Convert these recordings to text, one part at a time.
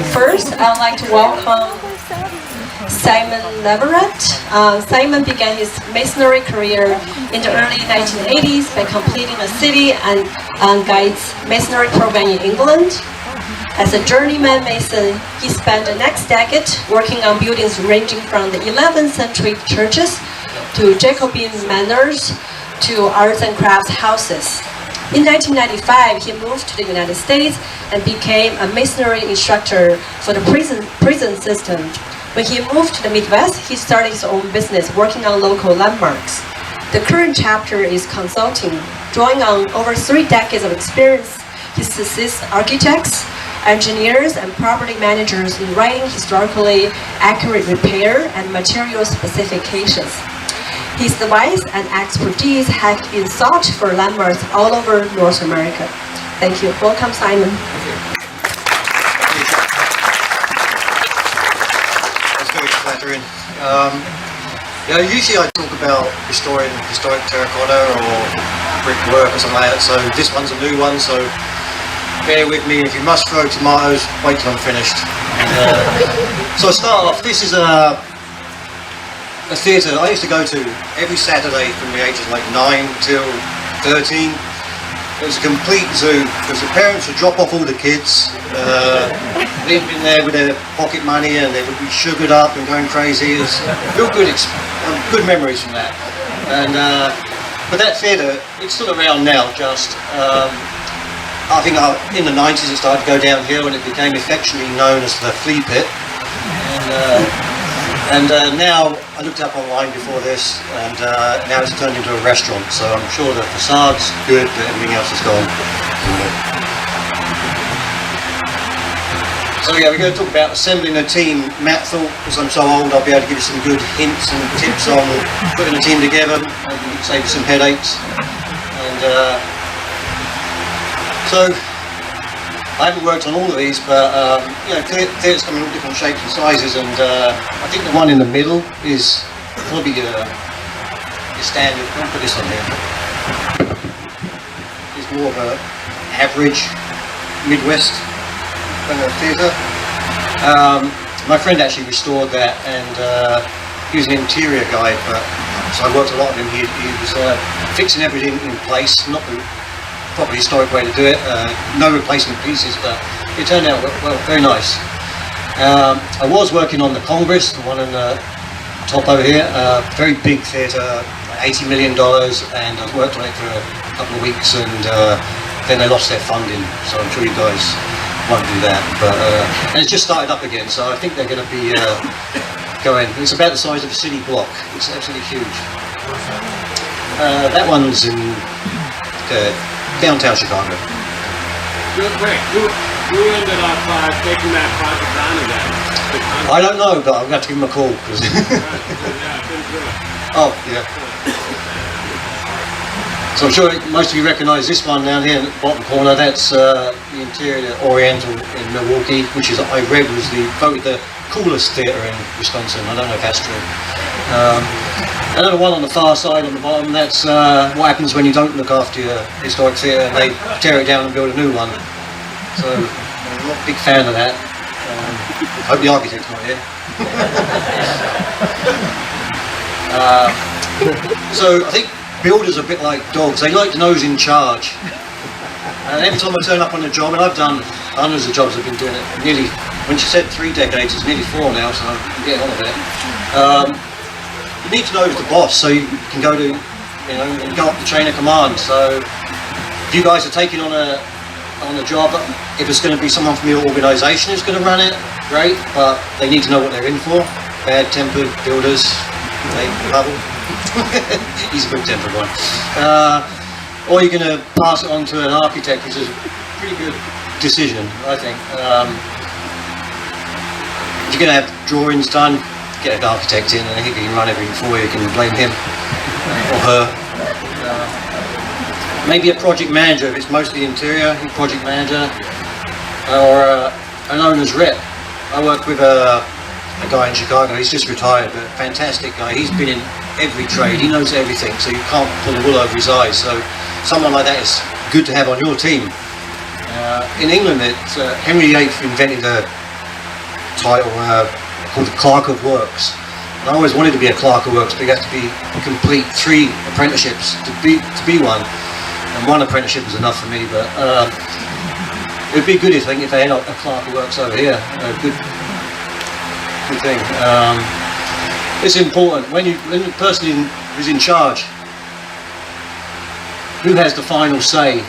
First, I'd like to welcome Simon Leverett. Simon began his masonry career in the early 1980s by completing a city and guides masonry program in England. As a journeyman mason, he spent the next decade working on buildings ranging from the 11th century churches to Jacobean manors to arts and crafts houses. In 1995, he moved to the United States and became a masonry instructor for the prison system. When he moved to the Midwest, he started his own business working on local landmarks. The current chapter is consulting. Drawing on over 3 decades of experience, he assists architects, engineers, and property managers in writing historically accurate repair and material specifications. His advice and expertise have been sought for landmarks all over North America. Thank you. Welcome, Simon. That's very flattering. Usually I talk about historic terracotta or brickwork or something like that, so this one's a new one, so bear with me. If you must throw tomatoes, wait till I'm finished. So I start off, this is a theatre I used to go to every Saturday from the ages like 9 till 13. It was a complete zoo because the parents would drop off all the kids. They'd been there with their pocket money and they would be sugared up and going crazy. It was real good memories from that. And but that theatre, it's still around now. Just I think in the 90s it started to go downhill and it became affectionately known as the flea pit. And now, I looked up online before this, and now it's turned into a restaurant, so I'm sure the facade's good, but everything else is gone. So yeah, we're going to talk about assembling a team. Matt thought, because I'm so old, I'll be able to give you some good hints and tips on putting a team together, and save you some headaches. And so, I haven't worked on all of these, but theatres come in all different shapes and sizes, and I think the one in the middle is probably your standard. I'll put this on here. It's more of an average Midwest theatre. My friend actually restored that, and he was an interior guy, so I worked a lot with him. He was fixing everything in place, not the proper historic way to do it, no replacement pieces, but it turned out well, very nice. I was working on the Congress, the one in the top over here, very big theatre, $80 million, and I worked on it for a couple of weeks, and then they lost their funding, so I'm sure you guys won't do that. But and it's just started up again, so I think they're going to be going. It's about the size of a city block. It's absolutely huge. That one's in downtown Chicago. Real quick, who ended up taking that project on again? I don't know, but I'm going to have to give him a call. Cause oh, yeah. So I'm sure most of you recognise this one down here in the bottom corner. That's the Interior Oriental in Milwaukee, which is, I read, was voted the coolest theatre in Wisconsin. I don't know if that's true. Another one on the far side on the bottom, that's what happens when you don't look after your historic theatre and they tear it down and build a new one. So I'm not a big fan of that. I hope the architect's not here. So I think builders are a bit like dogs, they like to know who's in charge. And every time I turn up on a job, and I've done hundreds of jobs, I've been doing it nearly, when she said 3 decades, it's nearly 4 now, so I'm getting on with it. You need to know who's the boss, so you can go to, and go up the chain of command. So if you guys are taking on a job, if it's going to be someone from your organisation who's going to run it, great, but they need to know what they're in for. Bad-tempered builders, they bubble. He's a good-tempered one. Or you're going to pass it on to an architect, which is a pretty good decision, I think. If you're going to have drawings done, get an architect in and he can run everything for you. You can blame him or her. Maybe a project manager, if it's mostly interior, project manager, or an owner's rep. I work with a guy in Chicago, he's just retired, but fantastic guy. He's been in every trade, he knows everything, so you can't pull the wool over his eyes. So someone like that is good to have on your team. In England, Henry VIII invented a title called the Clerk of Works. And I always wanted to be a Clerk of Works, but you have to complete 3 apprenticeships to be one. And 1 apprenticeship was enough for me, but it would be good if they had a Clerk of Works over here. Good thing. It's important when the person who's in charge, who has the final say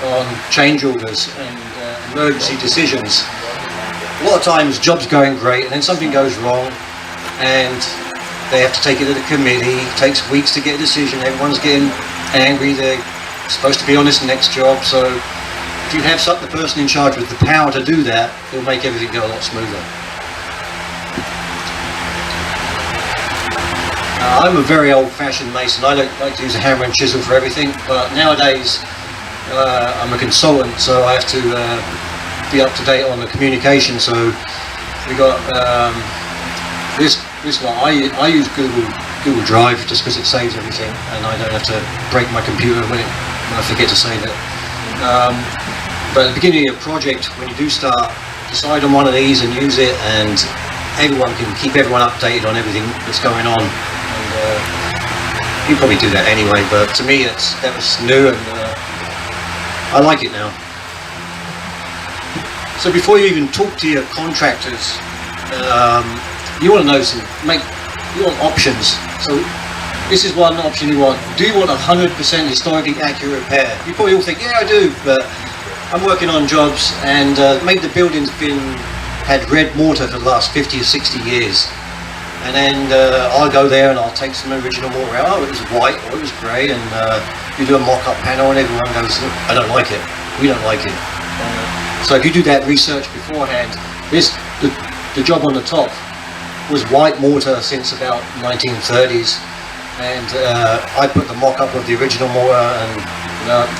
on change orders and emergency decisions. A lot of times job's going great and then something goes wrong and they have to take it to the committee. It takes weeks to get a decision. Everyone's getting angry. They're supposed to be on this next job. So if you have the person in charge with the power to do that, it'll make everything go a lot smoother. I'm a very old-fashioned mason. I don't like to use a hammer and chisel for everything, but nowadays I'm a consultant, so I have to be up to date on the communication. So we got this one. I use Google Drive just because it saves everything, and I don't have to break my computer when I forget to save it. But at the beginning of your project, when you do start, decide on one of these and use it, and everyone can keep everyone updated on everything that's going on. You probably do that anyway, but to me that was new, and I like it now. So before you even talk to your contractors, you want to know you want options. So this is one option you want. Do you want 100% historically accurate repair? You probably all think, yeah, I do, but I'm working on jobs, and maybe the building's had red mortar for the last 50 or 60 years. And then I'll go there and I'll take some original mortar out. Oh, it was white or it was grey, and you do a mock-up panel and everyone goes, I don't like it, we don't like it. So if you do that research beforehand, the job on the top was white mortar since about 1930s, and I put the mock-up of the original mortar, and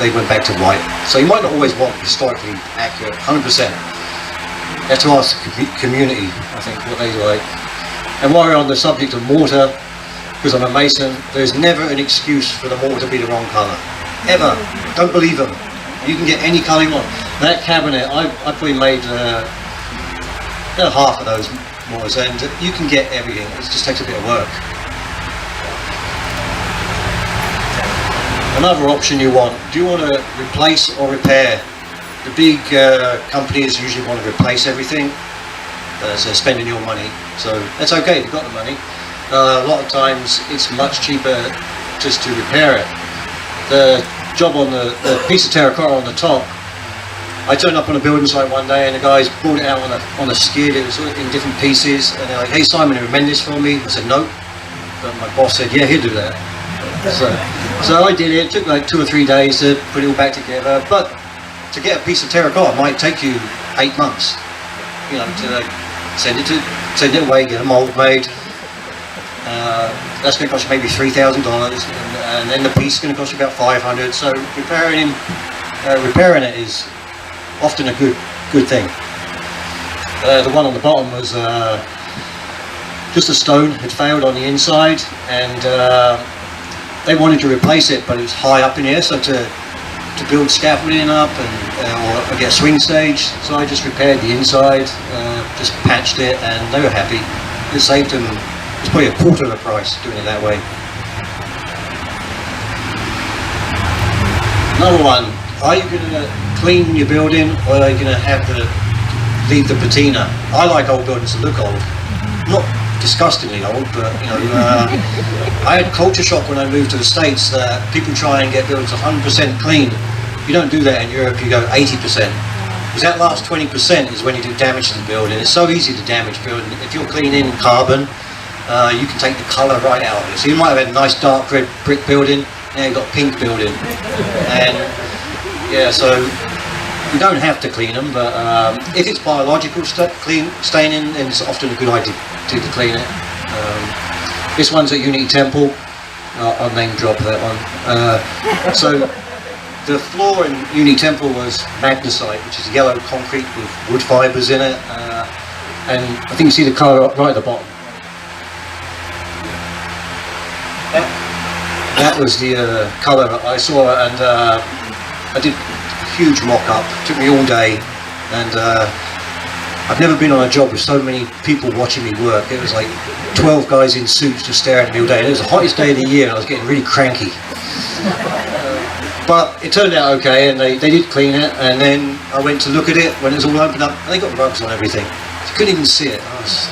they went back to white. So you might not always want historically accurate, 100%. You have to ask the community, I think, what they like. And while we're on the subject of mortar, because I'm a mason, there's never an excuse for the mortar to be the wrong colour. Ever. Don't believe them. You can get any colour you want. That cabinet, I probably made half of those mortars, and you can get everything. It just takes a bit of work. Another option you want, do you want to replace or repair? The big companies usually want to replace everything. So they're spending your money, so that's okay if you've got the money. A lot of times it's much cheaper just to repair it. The job on the piece of terracotta on the top, I turned up on a building site one day and the guys brought it out on a skid. It was in different pieces, and they're like, hey Simon, you mend this for me? I said no, but my boss said yeah, he'll do that. So I did it. It took like 2 or 3 days to put it all back together, but to get a piece of terracotta might take you 8 months, you know, to send it away, get a mould made. That's going to cost you maybe $3,000, and then the piece is going to cost you about $500. So repairing it is often a good thing. The one on the bottom was just a stone had failed on the inside, and they wanted to replace it, but it was high up in the air, so to build scaffolding up or get a swing stage, so I just repaired the inside, just patched it, and they were happy. It saved them, it's probably a quarter of the price doing it that way. Another one, are you going to clean your building, or are you going to leave the patina? I like old buildings to look old, not disgustingly old, but you know, I had culture shock when I moved to the States that people try and get buildings 100% clean. You don't do that in Europe, you go 80%. Because that last 20% is when you do damage to the building. It's so easy to damage building. If you're cleaning carbon, you can take the colour right out of it. So you might have had a nice dark red brick building, now you've got a pink building. And yeah, so you don't have to clean them, but if it's biological staining, then it's often a good idea to clean it. This one's at Unity Temple. I'll name drop that one. So the floor in Unity Temple was magnesite, which is yellow concrete with wood fibres in it, and I think you see the colour right at the bottom. That was the colour I saw, and I did a huge mock-up. It took me all day, and I've never been on a job with so many people watching me work. It was like 12 guys in suits just staring at me all day. And it was the hottest day of the year and I was getting really cranky. But it turned out okay, and they did clean it, and then I went to look at it when it was all opened up, and they got rugs on everything. You couldn't even see it. I was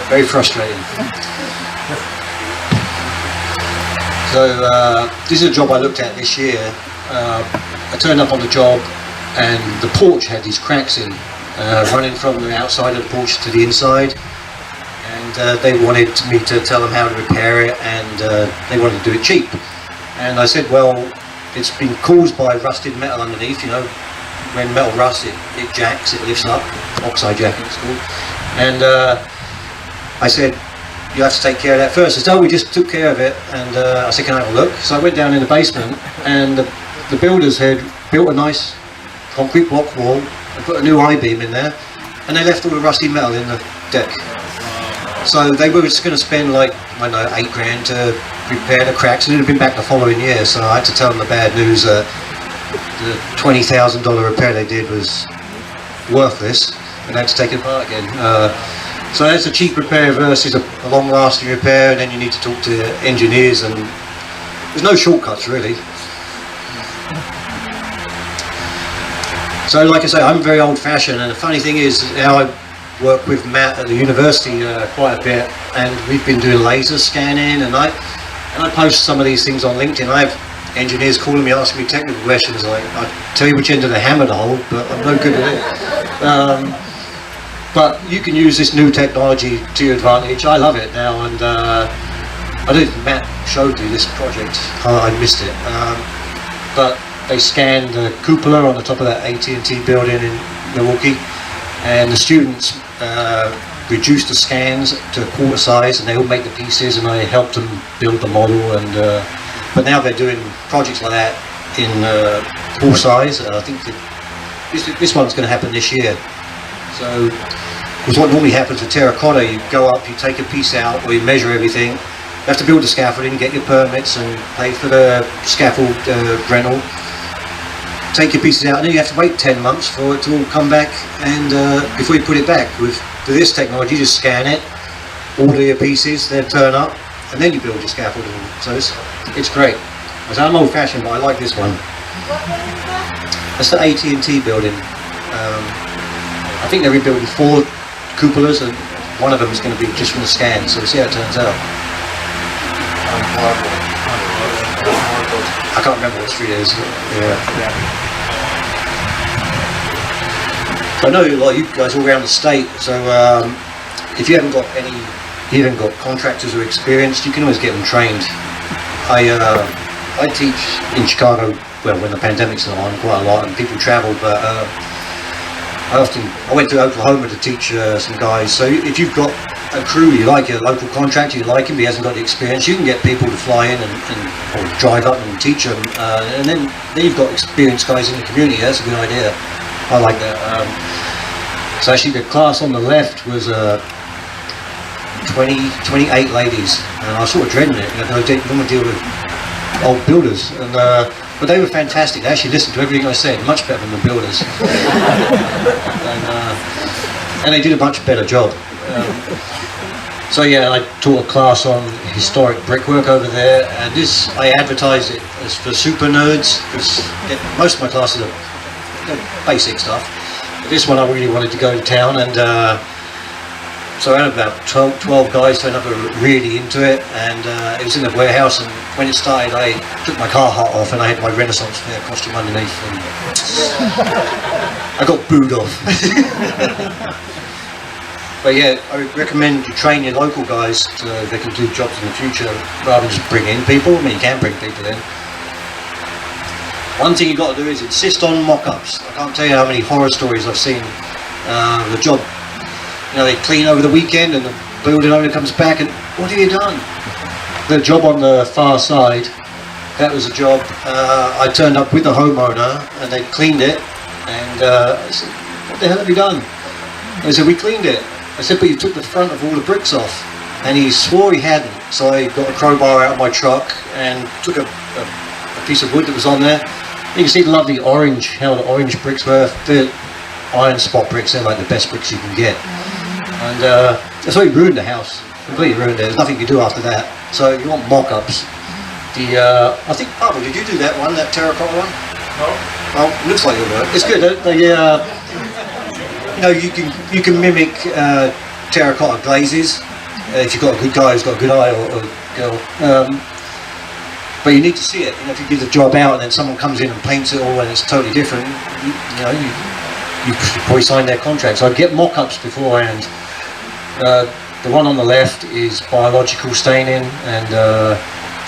very frustrating. So this is a job I looked at this year. I turned up on the job, and the porch had these cracks in, running from the outside of the porch to the inside. And they wanted me to tell them how to repair it, and they wanted to do it cheap. And I said, well, it's been caused by rusted metal underneath. You know, when metal rusts, it jacks, it lifts up, oxide jacking it's called. And I said, you have to take care of that first. He said, oh, we just took care of it. And I said, can I have a look? So I went down in the basement, and the builders had built a nice concrete block wall and put a new I-beam in there, and they left all the rusty metal in the deck. So they were just going to spend like, I don't know, $8,000 to repair the cracks, and it had been back the following year. So I had to tell them the bad news. The $20,000 repair they did was worthless, and I had to take it apart again. So that's a cheap repair versus a long-lasting repair, and then you need to talk to engineers, and there's no shortcuts really. So like I say, I'm very old-fashioned, and the funny thing is now I work with Matt at the university quite a bit, and we've been doing laser scanning, and I post some of these things on LinkedIn. I have engineers calling me, asking me technical questions, like I tell you which end of the hammer to hold, but I'm no good at it. But you can use this new technology to your advantage. I love it now, and I don't think Matt showed you this project. I missed it. But they scanned the cupola on the top of that AT&T building in Milwaukee, and the students reduced the scans to a quarter size, and they all make the pieces, and I helped them build the model. And but now they're doing projects like that in full size. I think this one's going to happen this year. So, because what normally happens with terracotta, you go up, you take a piece out, or you measure everything. You have to build the scaffolding, get your permits, and pay for the scaffold rental. Take your pieces out, and then you have to wait 10 months for it to all come back, and before you put it back. With this technology, you just scan it, order your pieces, they turn up, and then you build your scaffolding. So it's great. So I'm old-fashioned, but I like this one. That's the AT&T building. I think they're rebuilding 4 cupolas, and one of them is going to be just from the scan. So we'll see how it turns out. I can't remember what street it is. Yeah. So I know a lot of you guys all around the state, so if you haven't got contractors who are experienced, you can always get them trained. I teach in Chicago, well, when the pandemic's not on, quite a lot, and people travel, but I went to Oklahoma to teach some guys. So if you've got a crew, you like a local contractor, you like him, but he hasn't got the experience, you can get people to fly in or drive up and teach them, and then you've got experienced guys in the community. That's a good idea. I like that. So actually the class on the left was 28 ladies, and I was sort of dreading it. I didn't want to deal with old builders, but they were fantastic. They actually listened to everything I said, much better than the builders. And they did a much better job. So yeah, I taught a class on historic brickwork over there, and this, I advertised it as for super nerds, because most of my classes are basic stuff. But this one I really wanted to go to town, and so I had about 12 guys turned up who were really into it, and it was in the warehouse, and when it started I took my car hat off and I had my Renaissance fair costume underneath, and I got booed off. But yeah, I would recommend you train your local guys so they can do jobs in the future rather than just bring in people. I mean, you can bring people in. One thing you've got to do is insist on mock-ups. I can't tell you how many horror stories I've seen. The job, you know, they clean over the weekend and the building owner comes back and, what have you done? The job on the far side, that was a job, I turned up with the homeowner and they cleaned it, and I said, what the hell have you done? And they said, we cleaned it. I said, but you took the front of all the bricks off. And he swore he hadn't. So I got a crowbar out of my truck and took a piece of wood that was on there. You can see the lovely orange, how the orange bricks were. iron spot bricks. They're like the best bricks you can get. And that's why he ruined the house. Completely ruined it. There's nothing you can do after that. So you want mock-ups. I think, Pablo, did you do that one, that terracotta one? No. Well, looks like it worked. It's good. You can mimic terracotta glazes if you've got a good guy who's got a good eye or girl. But you need to see it. If you give the job out and then someone comes in and paints it all and it's totally different, you probably sign their contract. So I'd get mock-ups beforehand. The one on the left is biological staining, and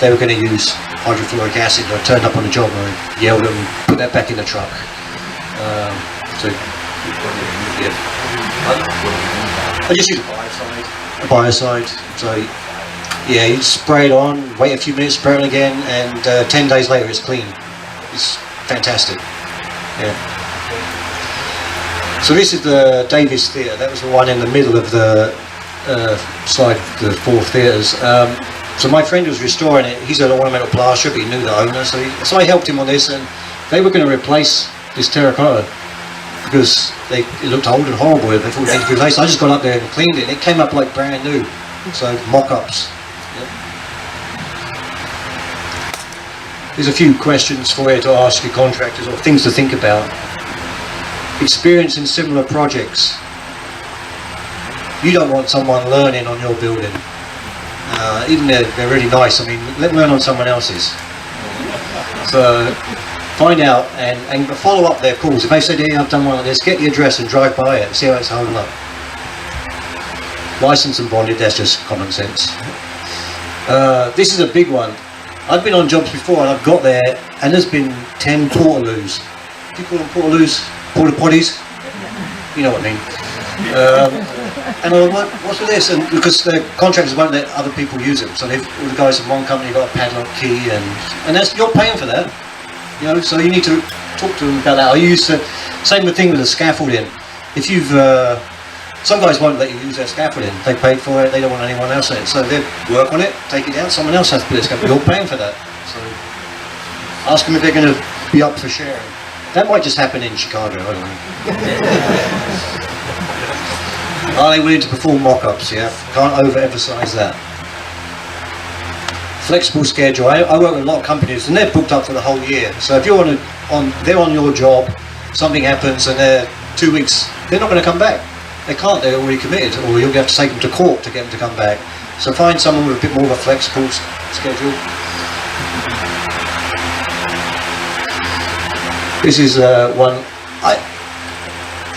they were going to use hydrofluoric acid. I turned up on the job and I yelled at them, put that back in the truck. I just use a biocide. So yeah, you spray it on, wait a few minutes, spray it on again, and 10 days later it's clean. It's fantastic. Yeah. So this is the Davis Theatre. That was the one in the middle of the side, the 4 theatres. So my friend was restoring it. He's an ornamental plasterer, but he knew the owner, so I helped him on this, and they were going to replace this terracotta because it looked old and horrible. They thought it needed to be replaced. I just got up there and cleaned it, and it came up like brand new. So mock-ups. Yep. There's a few questions for you to ask your contractors, or things to think about. Experience in similar projects. You don't want someone learning on your building. Even they're really nice. I mean, let them learn on someone else's. So find out and follow up their calls. If they say, yeah, I've done one like this, get the address and drive by it and see how it's holding up. Licensed and bonded, that's just common sense. This is a big one. I've been on jobs before and I've got there and there's been 10 portaloos. Do you call them portaloos? Porta potties? You know what I mean. And I'm like, what's with this? And because the contractors won't let other people use them, so all the guys in one company got a padlock key, and that's, you're paying for that, So you need to talk to them about that. I used to, same thing with the scaffolding. If you've some guys won't let you use their scaffolding. They paid for it. They don't want anyone else in it, so they work on it, take it down. Someone else has to put it. You're paying for that. So ask them if they're going to be up for sharing. That might just happen in Chicago. I don't know. Are they willing to perform mock-ups? Yeah, can't overemphasize that. Flexible schedule. I work with a lot of companies and they're booked up for the whole year. So if you're they're on your job, something happens and they're 2 weeks, they're not going to come back. They can't. They're already committed, or you'll have to take them to court to get them to come back. So find someone with a bit more of a flexible schedule. This is one.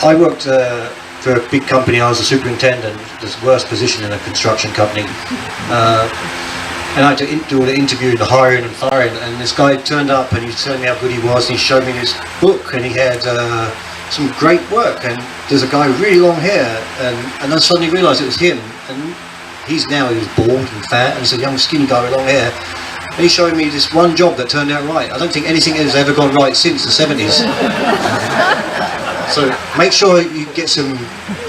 I worked. For a big company. I was a superintendent, the worst position in a construction company, and I had to do all the interviewing, the hiring and firing, and this guy turned up and he told me how good he was, and he showed me this book and he had some great work, and there's a guy with really long hair, and I suddenly realised it was him, and he was bald and fat, and he's a young skinny guy with long hair, and he showed me this one job that turned out right. I don't think anything has ever gone right since the 70s. So make sure you get some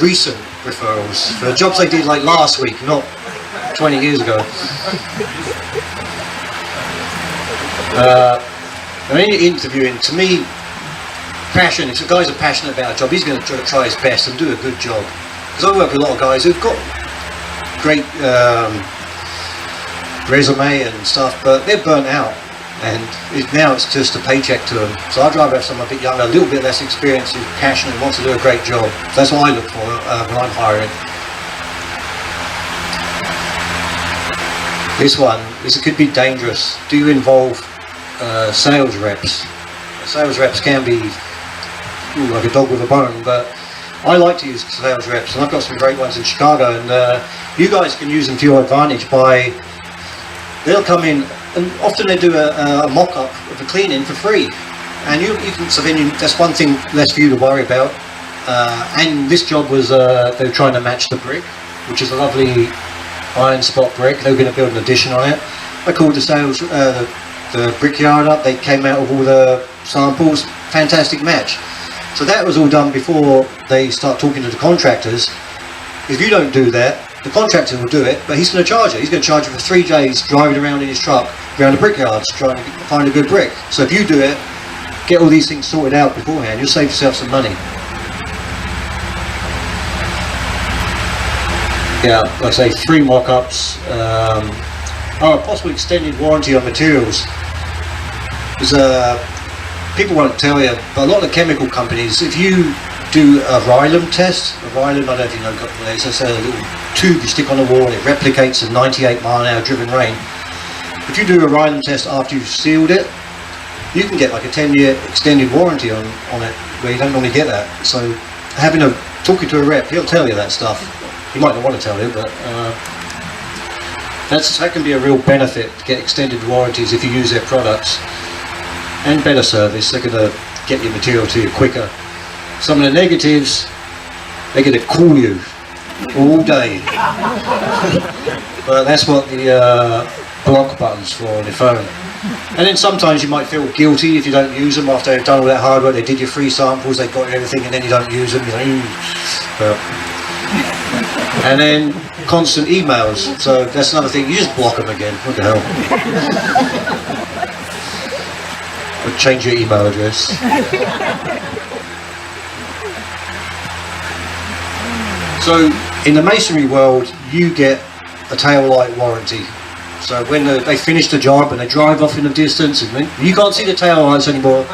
recent referrals for jobs they did like last week, not 20 years ago. In interviewing, to me, passion, if a guy's passionate about a job, he's going to try his best and do a good job. Because I work with a lot of guys who've got great resume and stuff, but they're burnt out. And now it's just a paycheck to them. So I'd rather have someone a bit younger, a little bit less experienced, who's passionate and wants to do a great job. So that's what I look for when I'm hiring. This could be dangerous. Do you involve sales reps? Sales reps can be like a dog with a bone, but I like to use sales reps, and I've got some great ones in Chicago, and you guys can use them to your advantage by, they'll come in, and often they do a mock-up of the cleaning for free, and you can, so then that's one thing less for you to worry about. And this job was they were trying to match the brick, which is a lovely iron spot brick. They were going to build an addition on it. I called the sales the brickyard up. They came out with all the samples. Fantastic match. So that was all done before they start talking to the contractors. If you don't do that, the contractor will do it, but he's going to charge it. He's going to charge you for 3 days driving around in his truck around the brickyards trying to find a good brick. So if you do it, get all these things sorted out beforehand, you'll save yourself some money. Yeah, like I say, 3 mock-ups. A possible extended warranty on materials. Because people won't tell you, but a lot of the chemical companies, if you do a Rylum test, I don't know if you know what it is, it's a little tube you stick on the wall and it replicates a 98 mile an hour driven rain. If you do a Rylum test after you've sealed it, you can get like a 10-year extended warranty on it, where you don't normally get that. So talking to a rep, he'll tell you that stuff. He might not want to tell you, but that can be a real benefit to get extended warranties if you use their products. And better service, they're going to get your material to you quicker. Some of the negatives, they're going to call you all day. But that's what the block button's for on your phone. And then sometimes you might feel guilty if you don't use them after they've done all that hard work. They did your free samples, they got you everything, and then you don't use them. And then constant emails. So that's another thing. You just block them again. What the hell? Or change your email address. So in the masonry world, you get a tail light warranty. So when they finish the job and they drive off in the distance, and you can't see the tail lights anymore,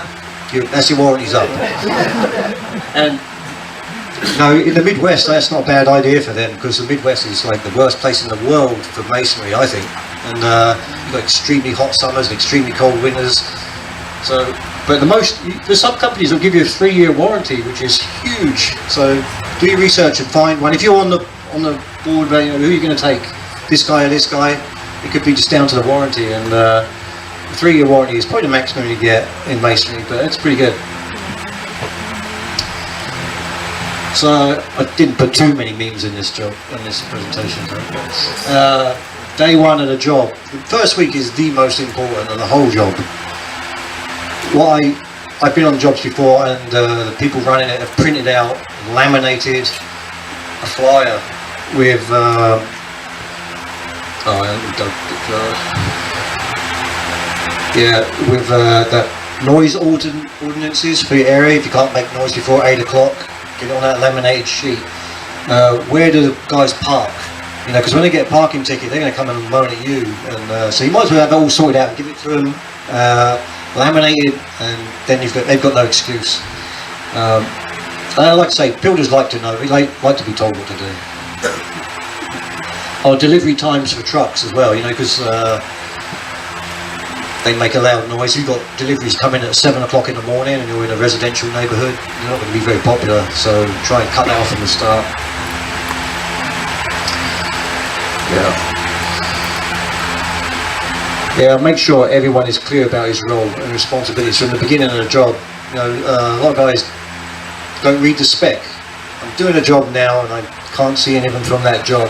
that's your warranty's up. And in the Midwest, that's not a bad idea for them, because the Midwest is like the worst place in the world for masonry, I think. And you've got extremely hot summers and extremely cold winters. So, but there's some companies will give you a 3-year warranty, which is huge. So do your research and find one. If you're on the board about who you're going to take, this guy or this guy, it could be just down to the warranty. And the 3-year warranty is probably the maximum you get in masonry, but it's pretty good. So I didn't put too many memes in this presentation. Day 1 of the job. The first week is the most important of the whole job. I've been on jobs before, and the people running it have printed out, laminated a flyer with that noise ordinances for your area. If you can't make noise before 8 o'clock, get it on that laminated sheet. Where do the guys park? Because when they get a parking ticket, they're going to come and moan at you, and so you might as well have it all sorted out and give it to them. Laminated, and then they've got no excuse. And I like to say, builders like to know, they like to be told what to do. Our delivery times for trucks as well, because they make a loud noise. You've got deliveries coming at 7 o'clock in the morning and you're in a residential neighbourhood, you're not going to be very popular, so try and cut that off from the start. Yeah, make sure everyone is clear about his role and responsibilities from the beginning of the job. A lot of guys don't read the spec. I'm doing a job now and I can't see anything from that job.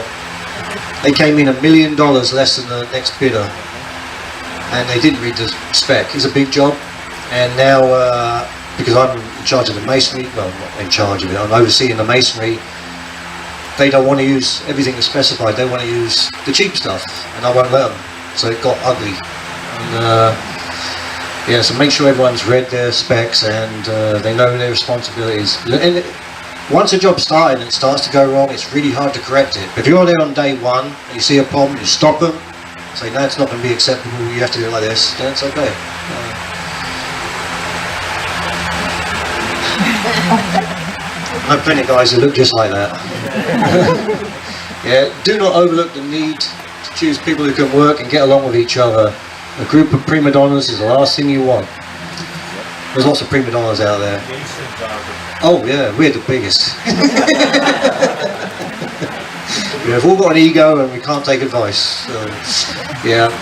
They came in $1 million less than the next bidder, and they didn't read the spec. It's a big job, and now because I'm in charge of the masonry, well, not in charge of it, I'm overseeing the masonry. They don't want to use everything that's specified. They want to use the cheap stuff, and I won't let them. So it got ugly. And so make sure everyone's read their specs and they know their responsibilities. And once a job started and it starts to go wrong, it's really hard to correct it. But if you're there on day 1 and you see a problem, you stop them, say, no, it's not going to be acceptable, you have to do it like this, then it's okay. I know plenty of guys who look just like that. Do not overlook the need to choose people who can work and get along with each other. A group of prima donnas is the last thing you want. There's lots of prima donnas out there. Oh yeah, we're the biggest. We've all got an ego and we can't take advice.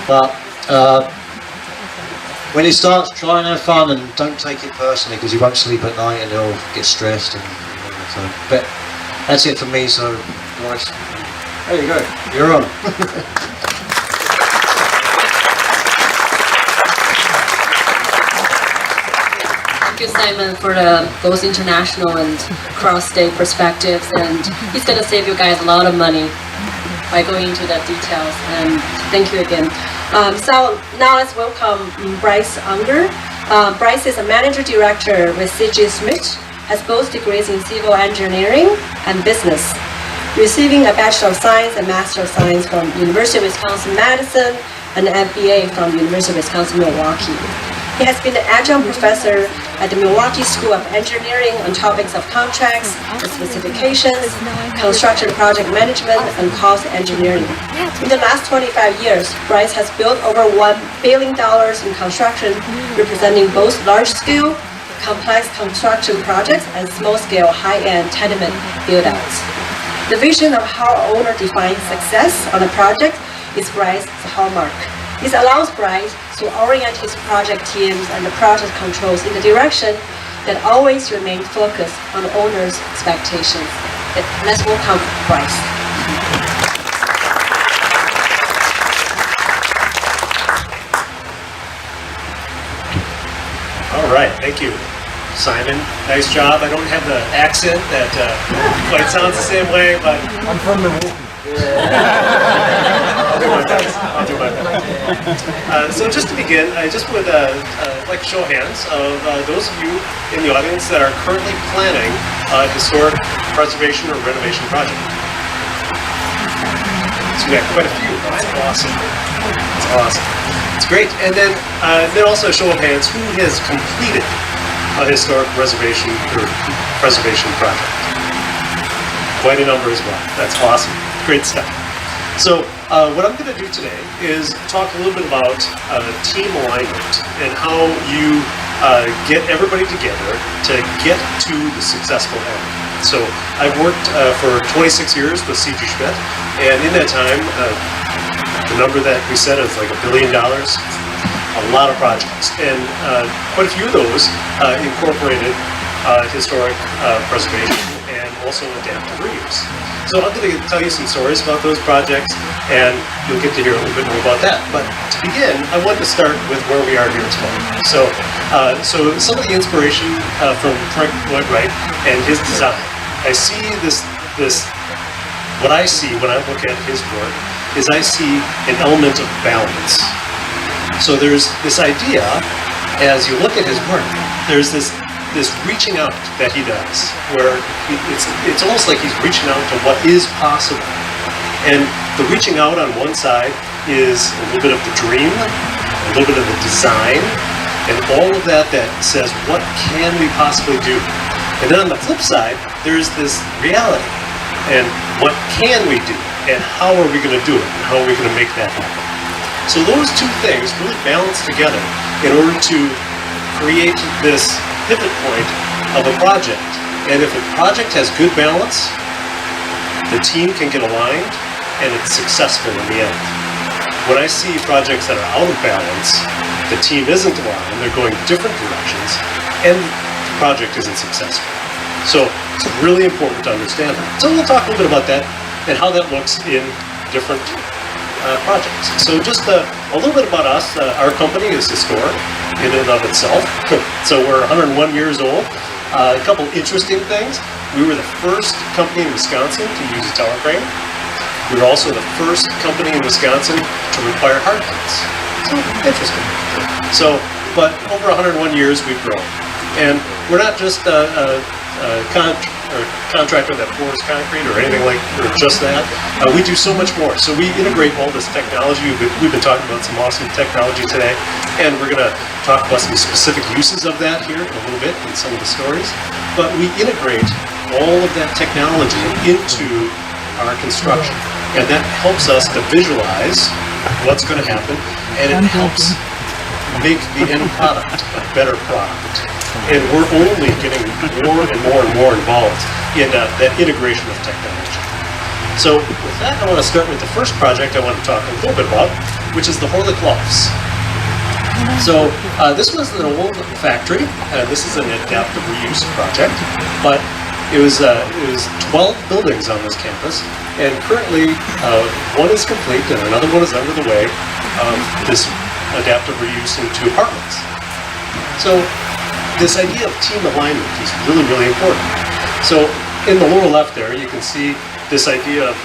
But when it starts, try and have fun and don't take it personally, because you won't sleep at night and you'll get stressed. But that's it for me. So, Bryce, there you go. You're on. Thank you, Simon, for those international and cross-state perspectives, and he's going to save you guys a lot of money by going into the details, and thank you again. So now let's welcome Bryce Unger. Bryce is a manager director with CG Schmidt, has both degrees in civil engineering and business. receiving a Bachelor of Science and Master of Science from University of Wisconsin-Madison and an MBA from University of Wisconsin-Milwaukee. He has been an adjunct professor at the Milwaukee School of Engineering on topics of contracts and specifications, construction project management, and cost engineering. In the last 25 years, Bryce has built over $1 billion in construction, representing both large-scale, complex construction projects and small-scale, high-end tenement build-outs. The vision of how an owner defines success on a project is Bryce's hallmark. This allows Bryce to orient his project teams and the project controls in the direction that always remains focused on the owner's expectations. Let's welcome Bryce. All right, thank you, Simon. Nice job. I don't have the accent that quite sounds the same way, but I'm from Milwaukee. I'll do my best. I'll do my best. So just to begin, I just would like to show hands of those of you in the audience that are currently planning a historic preservation or renovation project. So we got quite a few. That's awesome. That's awesome. It's great. And then also a show of hands who has completed a historic reservation or preservation project. Quite a number as well. That's awesome. Great stuff. So what I'm going to do today is talk a little bit about team alignment and how you get everybody together to get to the successful end. So I've worked for 26 years with C.G. Schmidt, and in that time, the number that we said is like $1 billion, a lot of projects, and quite a few of those incorporated historic preservation and also adaptive reuse. So I'm going to tell you some stories about those projects, and you'll get to hear a little bit more about that. But to begin, I want to start with where we are here today. So some of the inspiration from Frank Lloyd Wright and his design. I see this. What I see when I look at his work is I see an element of balance. So there's this idea, as you look at his work, there's this reaching out that he does, where it's almost like he's reaching out to what is possible. And the reaching out on one side is a little bit of the dream, a little bit of the design, and all of that says, what can we possibly do? And then on the flip side, there's this reality, and what can we do, and how are we going to do it, and how are we going to make that happen? So those two things really balance together in order to create this pivot point of a project. And if a project has good balance, the team can get aligned and it's successful in the end. When I see projects that are out of balance, the team isn't aligned, they're going different directions, and the project isn't successful. So it's really important to understand that. So we'll talk a little bit about that and how that looks in different projects. So just a little bit about us. Our company is historic in and of itself. So we're 101 years old. A couple interesting things. We were the first company in Wisconsin to use a tower crane. We were also the first company in Wisconsin to require hard hats. So interesting. So, but over 101 years we've grown. And we're not just a contractor that pours concrete or anything like, or just that. We do so much more. So we integrate all this technology. We've been talking about some awesome technology today, and we're going to talk about some specific uses of that here in a little bit in some of the stories. But we integrate all of that technology into our construction, and that helps us to visualize what's going to happen, and it helps make the end product a better product. And we're only getting more and more and more involved in that integration of technology. So with that, I want to start with the first project I want to talk a little bit about, which is the Horlick Lofts. So this was an old factory. This is an adaptive reuse project, but it was 12 buildings on this campus, and currently one is complete and another one is under the way of this adaptive reuse into apartments. So this idea of team alignment is really, really important. So in the lower left there, you can see this idea of,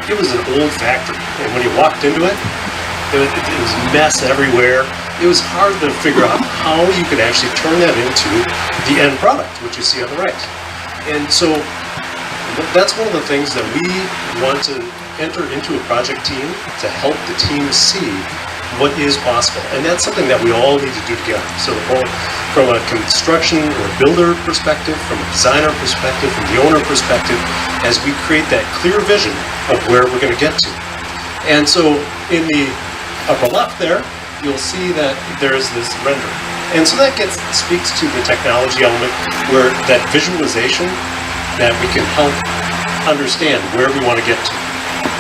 it was an old factory, and when you walked into it, it was mess everywhere. It was hard to figure out how you could actually turn that into the end product, which you see on the right. And so That's one of the things that we want to enter into a project team to help the team see what is possible. And that's something that we all need to do together. So from a construction or builder perspective, from a designer perspective, from the owner perspective, as we create that clear vision of where we're going to get to. And so in the upper left there, you'll see that there's this render. And so that speaks to the technology element where that visualization that we can help understand where we want to get to.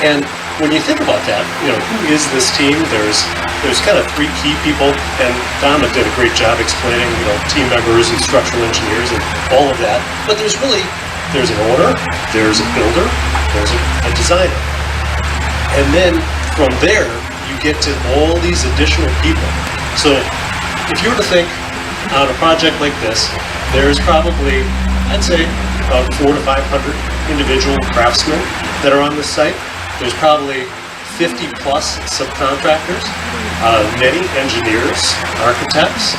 And when you think about that, who is this team? There's kind of three key people, and Donna did a great job explaining, team members and structural engineers and all of that. But there's an owner, there's a builder, there's a designer. And then from there, you get to all these additional people. So if you were to think on a project like this, there's probably, I'd say, about 400 to 500 individual craftsmen that are on this site. There's probably 50 plus subcontractors, many engineers, architects,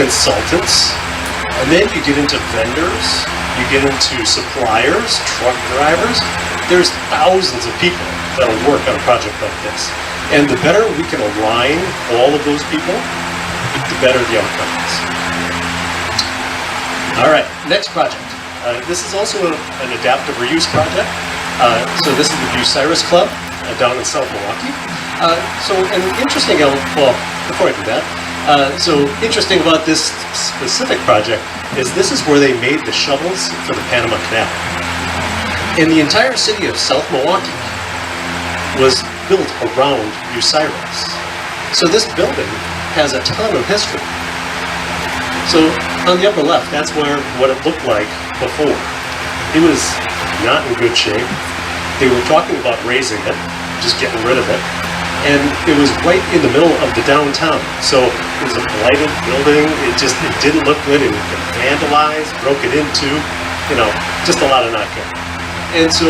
consultants, and then you get into vendors, you get into suppliers, truck drivers. There's thousands of people that will work on a project like this. And the better we can align all of those people, the better the outcome is. All right, next project. This is also an adaptive reuse project. So this is the Bucyrus Club down in South Milwaukee. So an interesting, before I do that, so interesting about this specific project is this is where they made the shovels for the Panama Canal. And the entire city of South Milwaukee was built around Bucyrus. So this building has a ton of history. So on the upper left, that's what it looked like before. It was not in good shape. They were talking about raising it, just getting rid of it. And it was right in the middle of the downtown. So it was a blighted building. It didn't look good. It was vandalized, broke it into, just a lot of not good. And so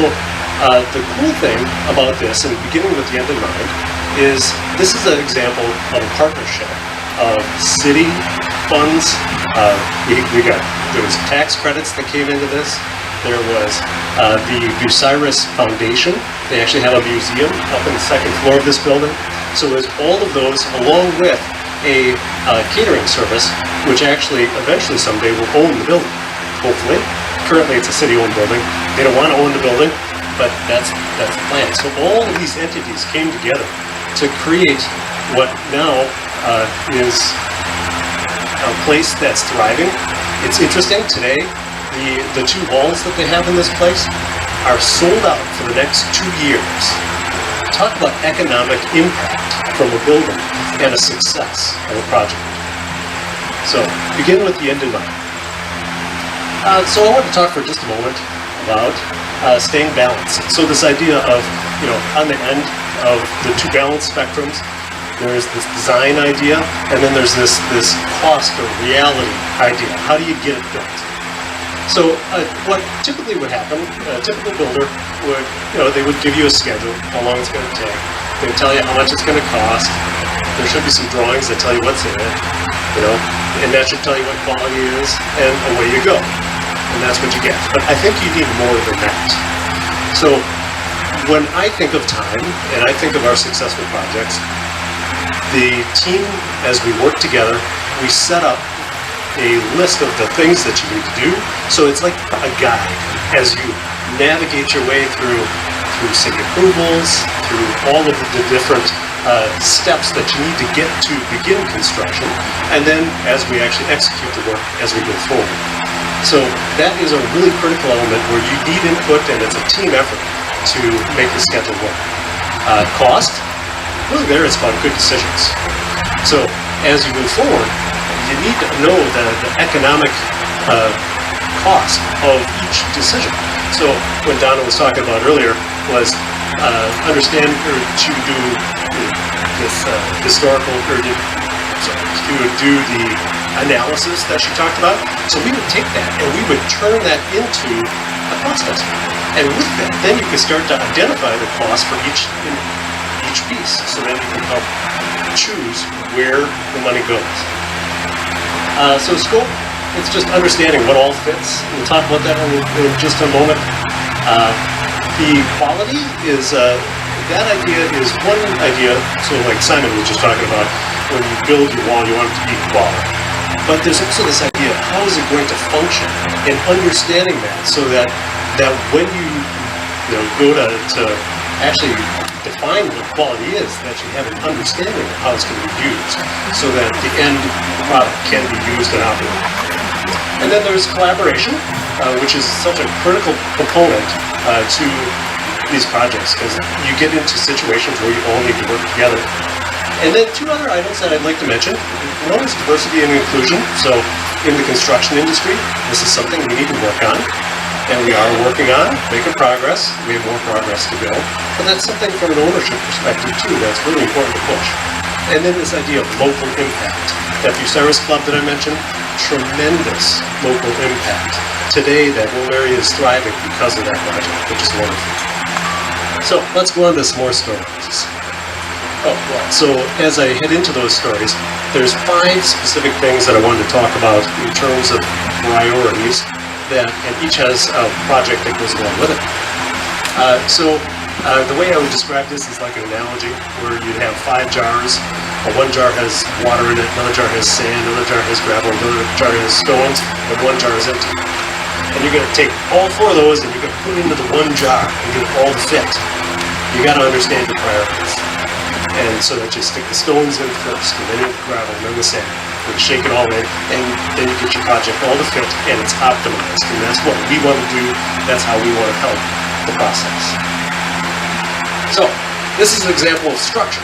the cool thing about this, and beginning with the end in mind, is this is an example of a partnership of city funds. There was tax credits that came into this. There was the Bucyrus Foundation. They actually have a museum up in the second floor of this building. So it was all of those, along with a catering service, which actually eventually someday will own the building, hopefully. Currently it's a city-owned building. They don't want to own the building, but that's the plan. So all of these entities came together to create what now is a place that's thriving. It's interesting today. The two halls that they have in this place are sold out for the next 2 years. Talk about economic impact from a building and a success of a project. So begin with the end in mind. So I want to talk for just a moment about staying balanced. So this idea of, on the end of the two balance spectrums, there's this design idea, and then there's this cost or reality idea. How do you get it built? So what typically would happen, a typical builder would, they would give you a schedule, how long it's going to take. They would tell you how much it's going to cost. There should be some drawings that tell you what's in it, and that should tell you what quality it is, and away you go. And that's what you get. But I think you need more than that. So when I think of time, and I think of our successful projects, the team, as we work together, we set up a list of the things that you need to do. So it's like a guide as you navigate your way through city approvals, through all of the different steps that you need to get to begin construction, and then as we actually execute the work as we go forward. So that is a really critical element where you need input, and it's a team effort to make the schedule work. Cost, really there it's about good decisions. So as you move forward, you need to know the economic cost of each decision. So what Donna was talking about earlier was understand or to do this historical, or to do the analysis that she talked about. So we would take that and we would turn that into a cost estimate. And with that, then you can start to identify the cost for each piece, so then you can help choose where the money goes. So scope, it's just understanding what all fits. We'll talk about that in just a moment. The quality is, that idea is one idea, so like Simon was just talking about, when you build your wall, you want it to be quality. But there's also this idea of how is it going to function, and understanding that, so that when you go to actually define what quality is, that you have an understanding of how it's going to be used, so that the end product can be used and operated. And then there's collaboration, which is such a critical component to these projects, because you get into situations where you all need to work together. And then two other items that I'd like to mention. One is diversity and inclusion. So in the construction industry, this is something we need to work on. And we are working on, making progress. We have more progress to go. But that's something from an ownership perspective too that's really important to push. And then this idea of local impact. That Bucyrus Club that I mentioned, tremendous local impact. Today, that whole area is thriving because of that project, which is wonderful. So let's go on to some more stories. Oh, well, so as I head into those stories, there's 5 specific things that I wanted to talk about in terms of priorities, and each has a project that goes along with it. The way I would describe this is like an analogy, where you'd have 5 jars. One jar has water in it, another jar has sand, another jar has gravel, another jar has stones, and one jar is empty. And you're going to take all 4 of those and you're going to put it into the one jar and get it all to fit. You got to understand your priorities. And so that you stick the stones in first, and then the gravel, and then the sand, and shake it all in, and then you get your project all to fit, and it's optimized. And that's what we want to do. That's how we want to help the process. So this is an example of structure.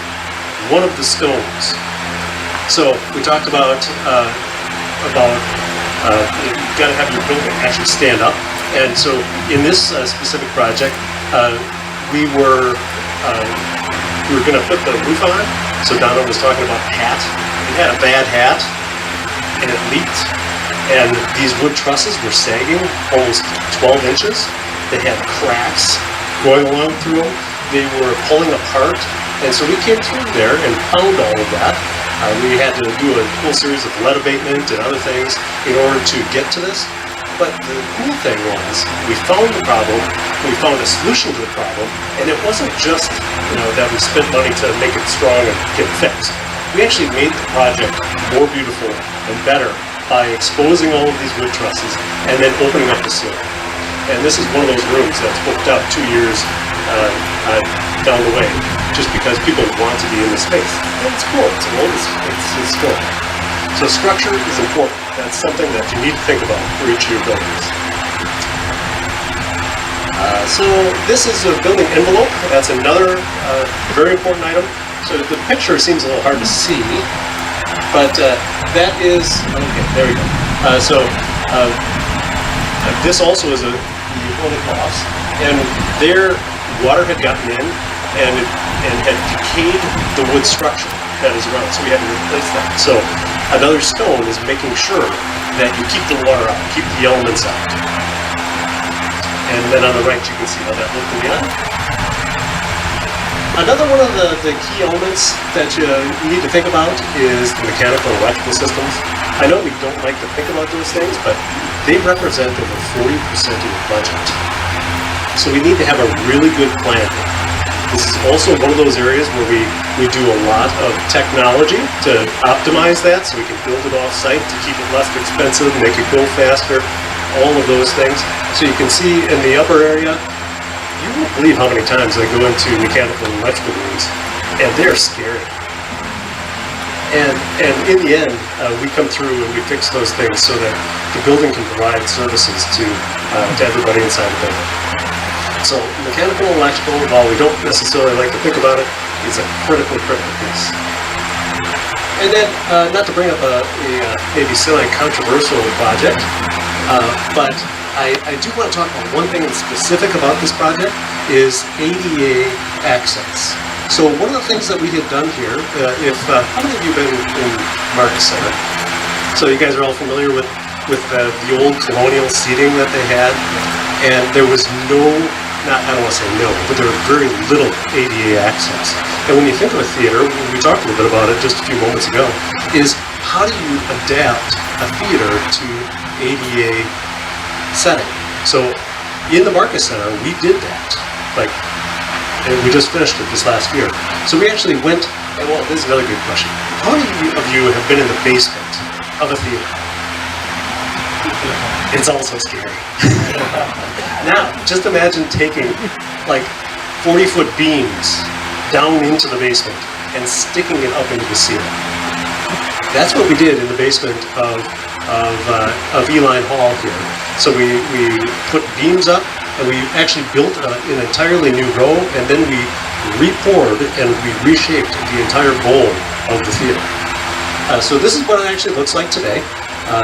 One of the stones. So we talked about you've got to have your building actually stand up. And so in this specific project, we were going to put the roof on. So Donna was talking about the hat. It had a bad hat, and it leaked. And these wood trusses were sagging almost 12 inches. They had cracks going along through them. They were pulling apart. And so we came through there and found all of that. We had to do a whole series of lead abatement and other things in order to get to this. But the cool thing was, we found the problem, we found a solution to the problem, and it wasn't just that we spent money to make it strong and get it fixed. We actually made the project more beautiful and better by exposing all of these wood trusses and then opening up the ceiling. And this is one of those rooms that's booked out 2 years down the way, just because people want to be in the space. And it's cool, it's old, it's cool. So structure is important. That's something that you need to think about for each of your buildings. So this is a building envelope. That's another very important item. So the picture seems a little hard to see, but that is, okay, there we go. This also is the utility cloths, and their water had gotten in and had decayed the wood structure that is around, so we had to replace that. So another stone is making sure that you keep the water out, keep the elements out. And then on the right you can see how that looked in the eye. Another one of the key elements that you need to think about is the mechanical and electrical systems. I know we don't like to think about those things, but they represent over 40% of your budget. So we need to have a really good plan. This is also one of those areas where we do a lot of technology to optimize that, so we can build it off-site to keep it less expensive, make it go faster, all of those things. So you can see in the upper area, you won't believe how many times I go into mechanical and electrical rooms, and they're scary. And in the end, we come through and we fix those things so that the building can provide services to everybody inside the building. So mechanical and electrical, while we don't necessarily like to think about it, is a critical piece. And then, not to bring up a maybe silly controversial project, but I do want to talk about one thing in specific about this project is ADA access. So one of the things that we had done here, how many of you have been in Marcus Center? So you guys are all familiar with the old colonial seating that they had, and there was I don't want to say no, but there was very little ADA access. And when you think of a theater, we talked a little bit about it just a few moments ago, is how do you adapt a theater to ADA setting? So in the Marcus Center, we did that. Like, and we just finished it this last year. So we actually went, and well, this is another good question. How many of you have been in the basement of a theater? It's also scary. Now, just imagine taking like 40-foot beams down into the basement and sticking it up into the ceiling. That's what we did in the basement of Eline Hall here. So we put beams up, and we actually built an entirely new row, and then we re-poured and we reshaped the entire bowl of the theater. So this is what it actually looks like today.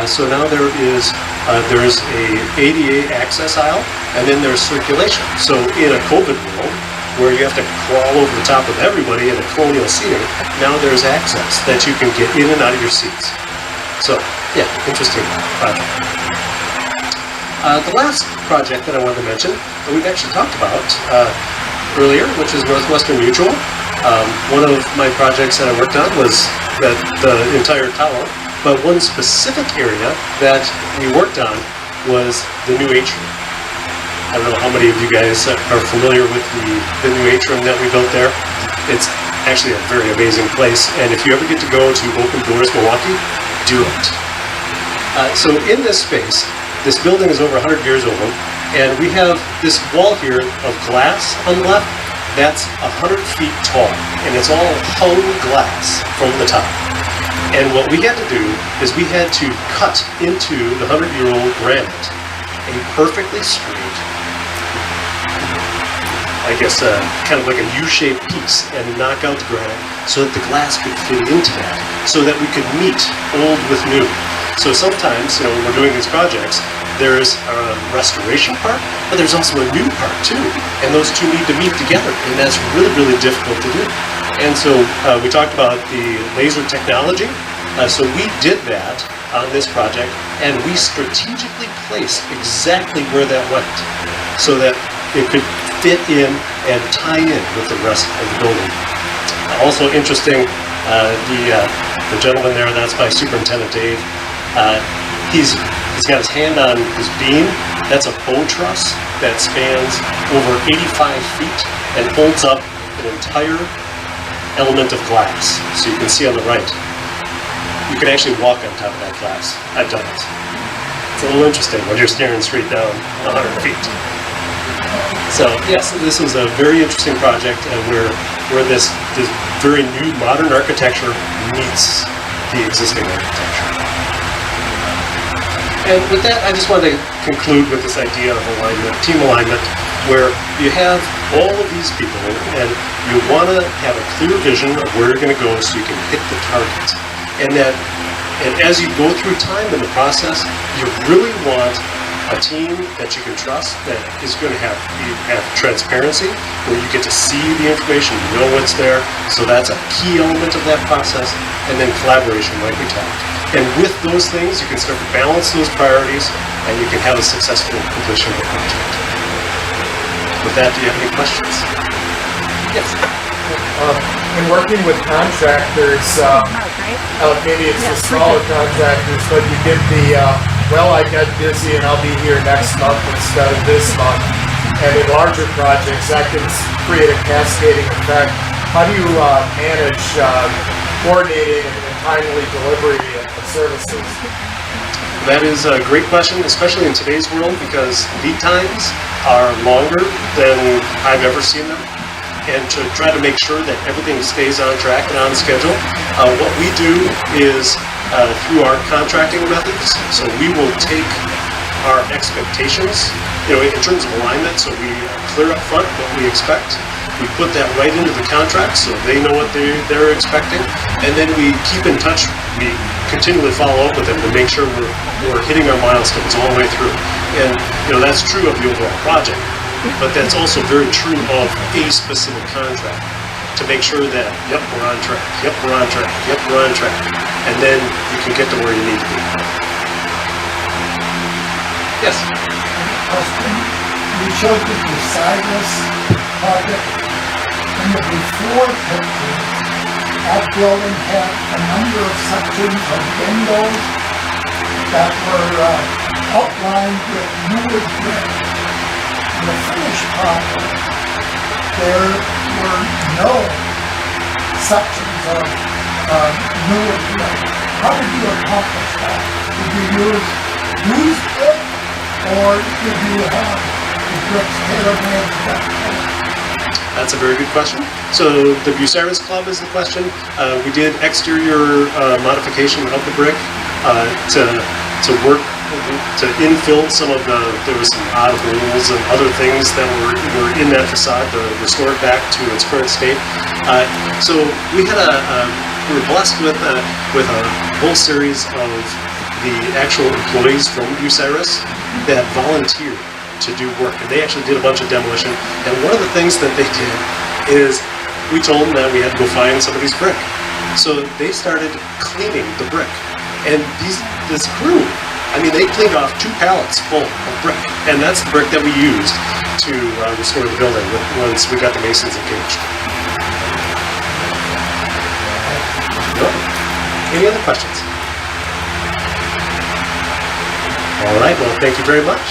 So now there's a ADA access aisle, and then there's circulation. So in a COVID world, where you have to crawl over the top of everybody in a colonial seating, now there's access that you can get in and out of your seats. So, yeah, interesting project. The last project that I wanted to mention, that we've actually talked about earlier, which is Northwestern Mutual. One of my projects that I worked on was the entire tower, but one specific area that we worked on was the new atrium. I don't know how many of you guys are familiar with the new atrium that we built there. It's actually a very amazing place, and if you ever get to go to Open Doors Milwaukee, do it. So in this space, this building is over 100 years old, and we have this wall here of glass on the left that's 100 feet tall, and it's all hung glass from the top. And what we had to do is we had to cut into the 100-year-old granite a perfectly straight, I guess, kind of like a U-shaped piece, and knock out the granite so that the glass could fit into that, so that we could meet old with new. So sometimes, when we're doing these projects, there's a restoration part, but there's also a new part too, and those two need to meet together, and that's really, really difficult to do. And so we talked about the laser technology. So we did that on this project, and we strategically placed exactly where that went, so that it could fit in and tie in with the rest of the building. Also interesting, the gentleman there, that's my Superintendent Dave. He's got his hand on his beam. That's a bow truss that spans over 85 feet and holds up an entire element of glass. So you can see on the right, you can actually walk on top of that glass. I've done it. It's a little interesting when you're staring straight down 100 feet. So yes, this was a very interesting project where this very new modern architecture meets the existing architecture. And with that, I just wanted to conclude with this idea of alignment, team alignment, where you have all of these people and you want to have a clear vision of where you're going to go so you can hit the target. And as you go through time in the process, you really want a team that you can trust, that is going to have transparency, where you get to see the information, you know what's there. So that's a key element of that process. And then collaboration, like we talked. And with those things, you can start to balance those priorities, and you can have a successful completion of the project. With that, do you have any questions? Yes. In working with contractors, maybe it's the smaller contractors, but you get the, I got busy and I'll be here next month instead of this month. And in larger projects, that can create a cascading effect. How do you manage coordinating and timely delivery of services? That is a great question, especially in today's world, because lead times are longer than I've ever seen them. And to try to make sure that everything stays on track and on schedule, what we do is through our contracting methods. So we will take our expectations, in terms of alignment, so we are clear up front what we expect. We put that right into the contract so they know what they're expecting, and then we keep in touch. We continually follow up with them to make sure we're hitting our milestones all the way through. And that's true of the overall project, but that's also very true of a specific contract, to make sure that, yep, we're on track, yep, we're on track, yep, we're on track, and then you can get to where you need to be. Yes? You showed the Taliesin project. In the before picture, that building had a number of sections of windows that were outlined with newer brick. the finished product, there were no sections of newer brick. How did you accomplish that? Did you use used brick, or did you have the bricks tailor-made to that color? That's a very good question. So the Bucyrus Club is the question. We did exterior modification of the brick to work to infill some of there was some odd holes and other things that were in that facade to restore it back to its current state. So we had we were blessed with a whole series of the actual employees from Bucyrus that volunteered to do work, and they actually did a bunch of demolition. And one of the things that they did is we told them that we had to go find somebody's brick. So they started cleaning the brick, and this crew, I mean, they cleaned off 2 pallets full of brick, and that's the brick that we used to restore the building once we got the masons engaged. Any other questions? All right, well, thank you very much.